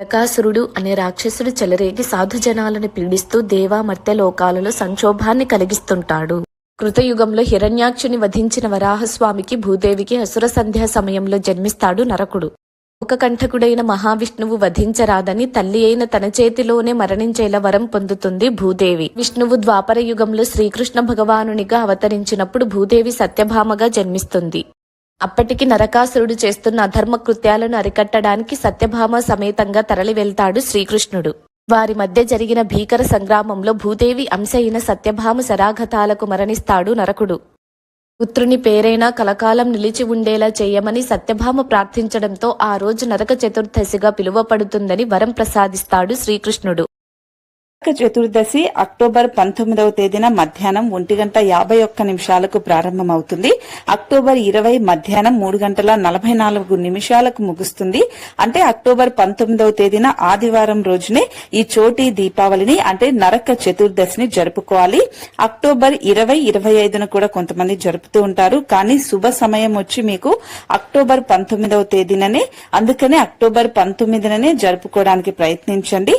నరకాసురుడు అనే రాక్షసుడు చెలరేగి సాధుజనాలను పీడిస్తూ దేవామర్త్య లోకాలలో సంక్షోభాన్ని కలిగిస్తుంటాడు. కృతయుగంలో హిరణ్యాక్షుని వధించిన వరాహస్వామికి భూదేవికి అసుర సంధ్యా సమయంలో జన్మిస్తాడు నరకుడు. లోకకంఠకుడైన మహావిష్ణువు వధించరాదని తల్లి అయిన తన చేతిలోనే మరణించేలా వరం పొందుతుంది భూదేవి. విష్ణువు ద్వాపర యుగంలో శ్రీకృష్ణ భగవానునిగా అవతరించినప్పుడు భూదేవి సత్యభామగా జన్మిస్తుంది. అప్పటికి నరకాసురుడు చేస్తున్న అధర్మ కృత్యాలను అరికట్టడానికి సత్యభామ సమేతంగా తరలి వెళ్తాడు శ్రీకృష్ణుడు. వారి మధ్య జరిగిన భీకర సంగ్రామంలో భూదేవి అంశ అయిన సత్యభామ శరాఘతాలకు మరణిస్తాడు నరకుడు. పుత్రుని పేరైనా కలకాలం నిలిచి ఉండేలా చేయమని సత్యభామ ప్రార్థించడంతో ఆ రోజు నరక చతుర్దశిగా పిలువపడుతుందని వరం ప్రసాదిస్తాడు శ్రీకృష్ణుడు. నరక చతుర్దశి అక్టోబర్ 19వ తేదీన మధ్యాహ్నం 1:51 ప్రారంభమవుతుంది. అక్టోబర్ 20 మధ్యాహ్నం 3:44 ముగుస్తుంది. అంటే అక్టోబర్ 19వ తేదీన ఆదివారం రోజునే ఈ చోటీ దీపావళిని అంటే నరక చతుర్దశిని జరుపుకోవాలి. అక్టోబర్ 20, 25న కూడా కొంతమంది జరుపుతూ ఉంటారు. కానీ శుభ సమయం వచ్చి మీకు అక్టోబర్ 19వ తేదీననే, అందుకనే అక్టోబర్ 19నే జరుపుకోవడానికి ప్రయత్నించండి.